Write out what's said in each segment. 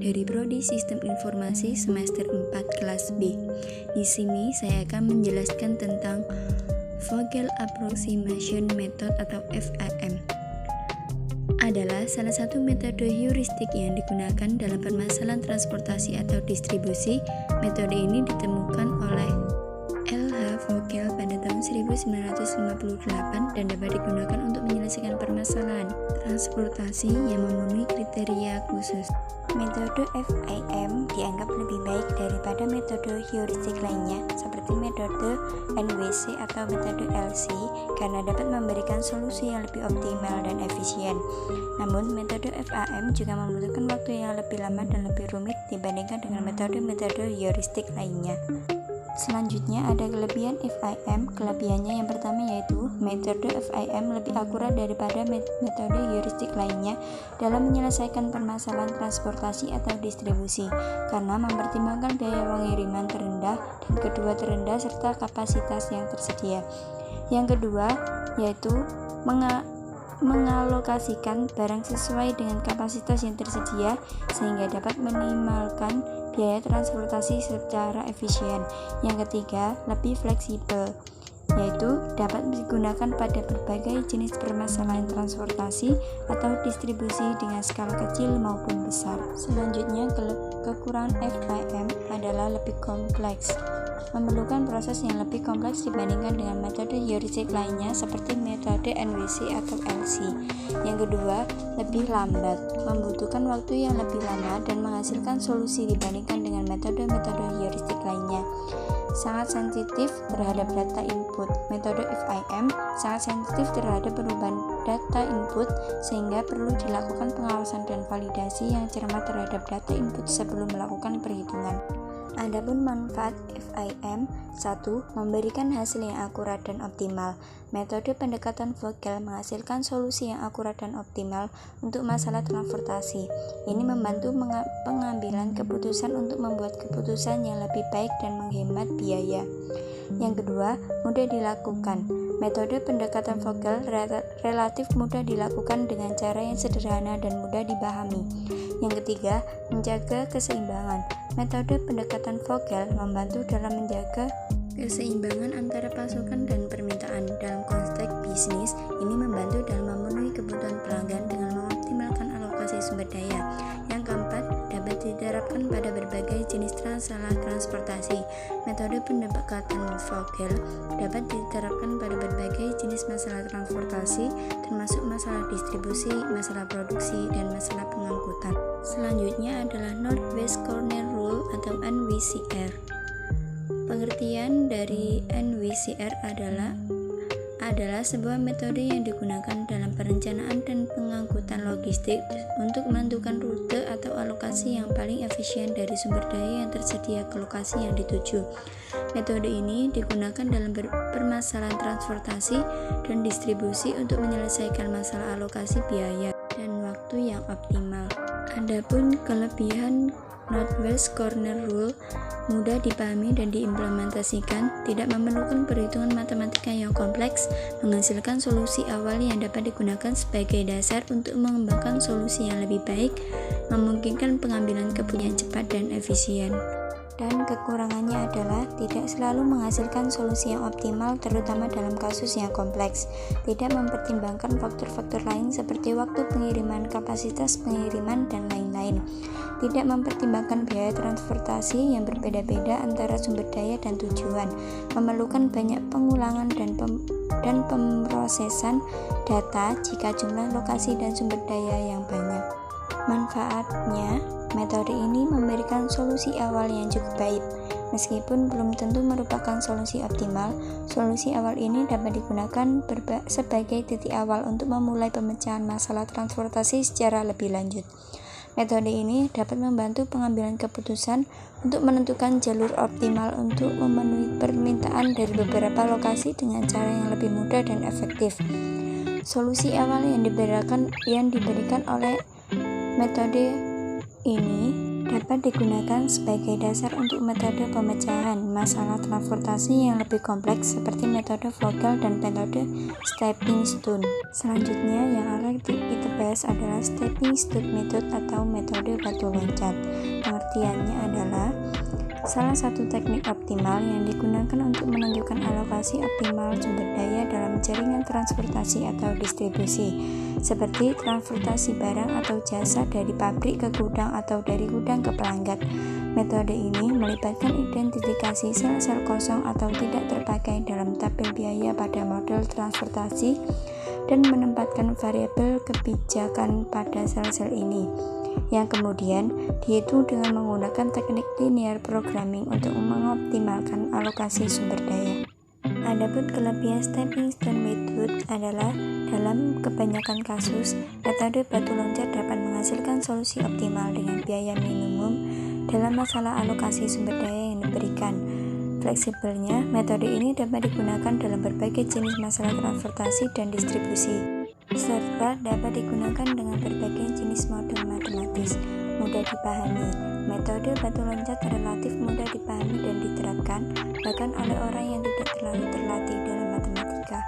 dari Prodi Sistem Informasi semester 4 kelas B. Di sini saya akan menjelaskan tentang Vogel Approximation Method atau VAM. Adalah salah satu metode heuristik yang digunakan dalam permasalahan transportasi atau distribusi. Metode ini ditemukan oleh L.H. Vogel pada tahun 1958 dan dapat digunakan untuk menyelesaikan permasalahan transportasi yang memenuhi kriteria khusus. Metode VAM dianggap lebih baik daripada metode heuristik lainnya seperti metode NWC atau metode LC karena dapat memberikan solusi yang lebih optimal dan efisien. Namun, metode VAM juga membutuhkan waktu yang lebih lama dan lebih rumit dibandingkan dengan metode-metode heuristik lainnya. Selanjutnya ada kelebihan VAM. Kelebihannya yang pertama yaitu metode VAM lebih akurat daripada metode heuristik lainnya dalam menyelesaikan permasalahan transportasi atau distribusi karena mempertimbangkan biaya pengiriman terendah dan kedua terendah serta kapasitas yang tersedia. Yang kedua yaitu mengalokasikan barang sesuai dengan kapasitas yang tersedia sehingga dapat meminimalkan biaya transportasi secara efisien. Yang ketiga, lebih fleksibel, yaitu dapat digunakan pada berbagai jenis permasalahan transportasi atau distribusi dengan skala kecil maupun besar. Selanjutnya, kekurangan VAM adalah lebih kompleks, memerlukan proses yang lebih kompleks dibandingkan dengan metode heuristik lainnya seperti metode NWC atau LC. Yang kedua, lebih lambat, membutuhkan waktu yang lebih lama dan menghasilkan solusi dibandingkan dengan metode-metode heuristik lainnya. Sangat sensitif terhadap data input. Metode VAM sangat sensitif terhadap perubahan data input sehingga perlu dilakukan pengawasan dan validasi yang cermat terhadap data input sebelum melakukan perhitungan. Adapun manfaat VAM: 1. Memberikan hasil yang akurat dan optimal. Metode pendekatan Vogel menghasilkan solusi yang akurat dan optimal untuk masalah transportasi. Ini membantu pengambilan keputusan untuk membuat keputusan yang lebih baik dan menghemat biaya. Yang kedua, mudah dilakukan. Metode pendekatan Vogel relatif mudah dilakukan dengan cara yang sederhana dan mudah dipahami. Yang ketiga, menjaga keseimbangan. Metode pendekatan Vogel membantu dalam menjaga keseimbangan antara pasokan dan permintaan. Dalam konteks bisnis, ini membantu dalam memenuhi kebutuhan pelanggan dengan mengoptimalkan alokasi sumber daya. Yang keempat, dapat diterapkan pada berbagai jenis masalah transportasi. Metode pendekatan Vogel dapat diterapkan pada berbagai jenis masalah transportasi, termasuk masalah distribusi, masalah produksi, dan masalah pengangkutan. Selanjutnya adalah Northwest Corner Rule atau NWCR. Pengertian dari NWCR adalah sebuah metode yang digunakan dalam perencanaan dan pengangkutan logistik untuk menentukan rute atau alokasi yang paling efisien dari sumber daya yang tersedia ke lokasi yang dituju. Metode ini digunakan dalam permasalahan transportasi dan distribusi untuk menyelesaikan masalah alokasi biaya dan waktu yang optimal. Adapun kelebihan Northwest Corner Rule: mudah dipahami dan diimplementasikan, tidak memerlukan perhitungan matematika yang kompleks, menghasilkan solusi awal yang dapat digunakan sebagai dasar untuk mengembangkan solusi yang lebih baik, memungkinkan pengambilan keputusan cepat dan efisien. Dan kekurangannya adalah tidak selalu menghasilkan solusi yang optimal, terutama dalam kasus yang kompleks. Tidak mempertimbangkan faktor-faktor lain seperti waktu pengiriman, kapasitas pengiriman, dan lain-lain. Tidak mempertimbangkan biaya transportasi yang berbeda-beda antara sumber daya dan tujuan. Memerlukan banyak pengulangan dan pemrosesan data jika jumlah lokasi dan sumber daya yang banyak. Manfaatnya, metode ini memberikan solusi awal yang cukup baik. Meskipun belum tentu merupakan solusi optimal, solusi awal ini dapat digunakan sebagai titik awal untuk memulai pemecahan masalah transportasi secara lebih lanjut. Metode ini dapat membantu pengambilan keputusan untuk menentukan jalur optimal untuk memenuhi permintaan dari beberapa lokasi dengan cara yang lebih mudah dan efektif. Solusi awal yang diberikan oleh metode ini dapat digunakan sebagai dasar untuk metode pemecahan masalah transportasi yang lebih kompleks seperti metode Vogel dan metode stepping stone. Selanjutnya yang akan kita bahas adalah stepping stone method atau metode batu loncat. Pengertiannya adalah salah satu teknik optimal yang digunakan untuk menentukan alokasi optimal sumber daya dalam jaringan transportasi atau distribusi, seperti transportasi barang atau jasa dari pabrik ke gudang atau dari gudang ke pelanggan. Metode ini melibatkan identifikasi sel-sel kosong atau tidak terpakai dalam tabel biaya pada model transportasi dan menempatkan variabel kebijakan pada sel-sel ini, yang kemudian dihitung dengan menggunakan teknik linear programming untuk mengoptimalkan alokasi sumber daya. Adapun kelebihan stepping stone method adalah dalam kebanyakan kasus, metode batu loncat dapat menghasilkan solusi optimal dengan biaya minimum dalam masalah alokasi sumber daya yang diberikan. Fleksibelnya, metode ini dapat digunakan dalam berbagai jenis masalah transportasi dan distribusi, serta dapat digunakan dengan berbagai jenis model matematis. Mudah dipahami, metode batu loncat relatif mudah dipahami dan diterapkan bahkan oleh orang yang tidak terlalu terlatih dalam matematika.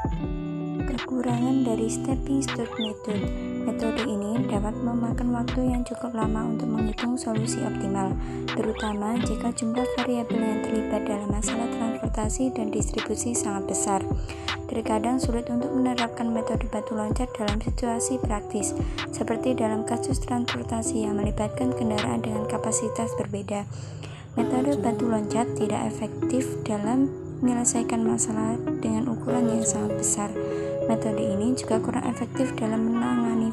Kekurangan dari stepping stone method, metode ini dapat memakan waktu yang cukup lama untuk menghitung solusi optimal, terutama jika jumlah variabel yang terlibat dalam masalah transportasi dan distribusi sangat besar. Terkadang sulit untuk menerapkan metode batu loncat dalam situasi praktis, seperti dalam kasus transportasi yang melibatkan kendaraan dengan kapasitas berbeda. Metode batu loncat tidak efektif dalam menyelesaikan masalah dengan ukuran yang sangat besar. Metode ini juga kurang efektif dalam menangani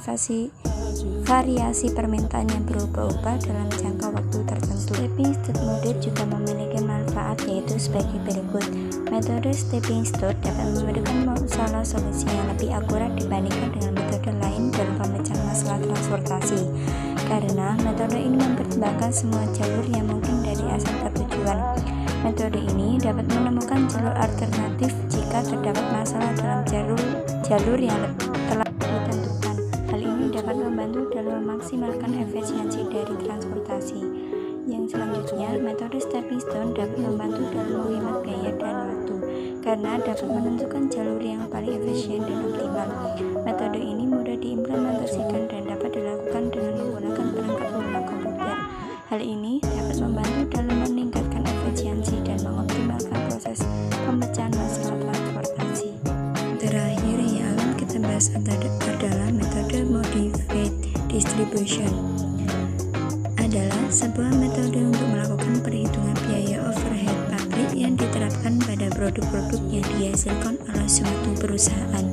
variasi permintaan yang berubah-ubah dalam jangka waktu tertentu. Stepping stone method juga memiliki manfaat, yaitu sebagai berikut. Metode stepping stone dapat memberikan masalah solusi yang lebih akurat dibandingkan dengan metode lain dalam pemecahan masalah transportasi, karena metode ini mempertimbangkan semua jalur yang mungkin dari asal ke tujuan. Metode ini dapat menemukan jalur alternatif jika terdapat masalah dalam jalur yang telah ditentukan. Hal ini dapat membantu dalam memaksimalkan efisiensi dari transportasi. Yang selanjutnya, metode stepping stone dapat membantu dalam menghemat biaya dan waktu, karena dapat menentukan jalur yang paling efisien dan optimal. Metode ini mudah diimplementasikan dan dapat dilakukan dengan menggunakan perangkat lunak komputer. Hal ini dapat membantu dalam meningkatkan efisiensi dan mengoptimalkan proses pemecahan masalah transportasi. Terakhir yang akan kita bahas adalah metode modified distribution. Adalah sebuah metode untuk melakukan perhitungan biaya overhead pabrik yang diterapkan pada produk-produk yang dihasilkan oleh suatu perusahaan.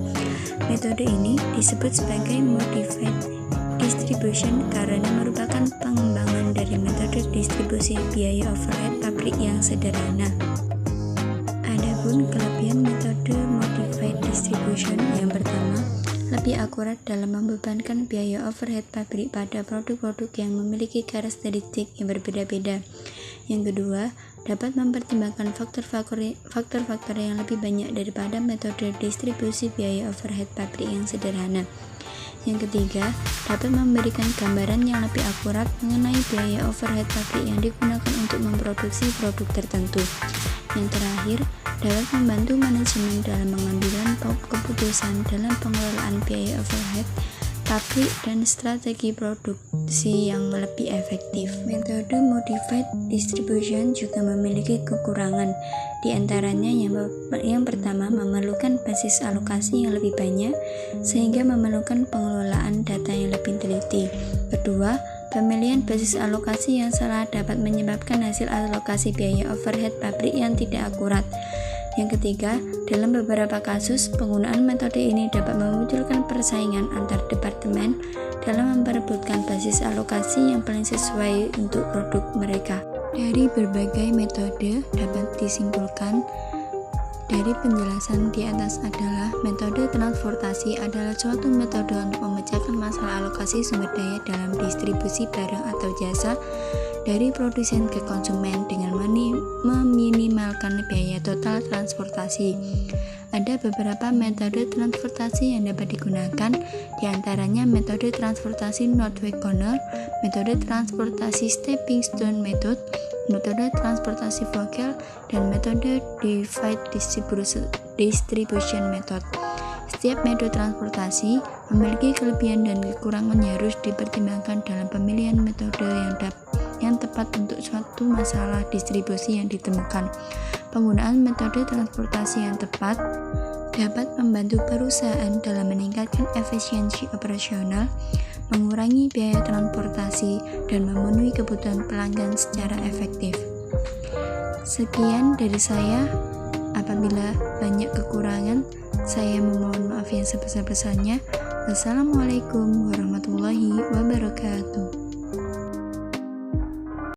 Metode ini disebut sebagai modified distribution karena merupakan pengembangan dari metode distribusi biaya overhead pabrik yang sederhana. Adapun kelebihan metode modified distribution, yang pertama, lebih akurat dalam membebankan biaya overhead pabrik pada produk-produk yang memiliki karakteristik yang berbeda-beda. Yang kedua, dapat mempertimbangkan faktor-faktor yang lebih banyak daripada metode distribusi biaya overhead pabrik yang sederhana. Yang ketiga, dapat memberikan gambaran yang lebih akurat mengenai biaya overhead pabrik yang digunakan untuk memproduksi produk tertentu. Yang terakhir, dapat membantu manajemen dalam mengambil keputusan dalam pengelolaan biaya overhead pabrik dan strategi produksi yang lebih efektif. Metode modified distribution juga memiliki kekurangan, di antaranya yang pertama memerlukan basis alokasi yang lebih banyak sehingga memerlukan pengelolaan data yang lebih teliti. Kedua, pemilihan basis alokasi yang salah dapat menyebabkan hasil alokasi biaya overhead pabrik yang tidak akurat. Yang ketiga, dalam beberapa kasus, penggunaan metode ini dapat memunculkan persaingan antar departemen dalam memperebutkan basis alokasi yang paling sesuai untuk produk mereka. Dari berbagai metode dapat disimpulkan dari penjelasan di atas adalah metode transportasi adalah suatu metode untuk memecahkan masalah alokasi sumber daya dalam distribusi barang atau jasa dari produsen ke konsumen dengan meminimalkan biaya total transportasi. Ada beberapa metode transportasi yang dapat digunakan, diantaranya metode transportasi North-Wagoner, metode transportasi Stepping Stone Method, metode transportasi Vogel, dan metode Divide Distribution Method. Setiap metode transportasi memiliki kelebihan dan kekurangan yang harus dipertimbangkan dalam pemilihan metode yang tepat untuk suatu masalah distribusi yang ditemukan. Penggunaan metode transportasi yang tepat dapat membantu perusahaan dalam meningkatkan efisiensi operasional, mengurangi biaya transportasi, dan memenuhi kebutuhan pelanggan secara efektif. Sekian dari saya. Apabila banyak kekurangan, saya memohon maaf yang sebesar-besarnya. Wassalamualaikum warahmatullahi wabarakatuh.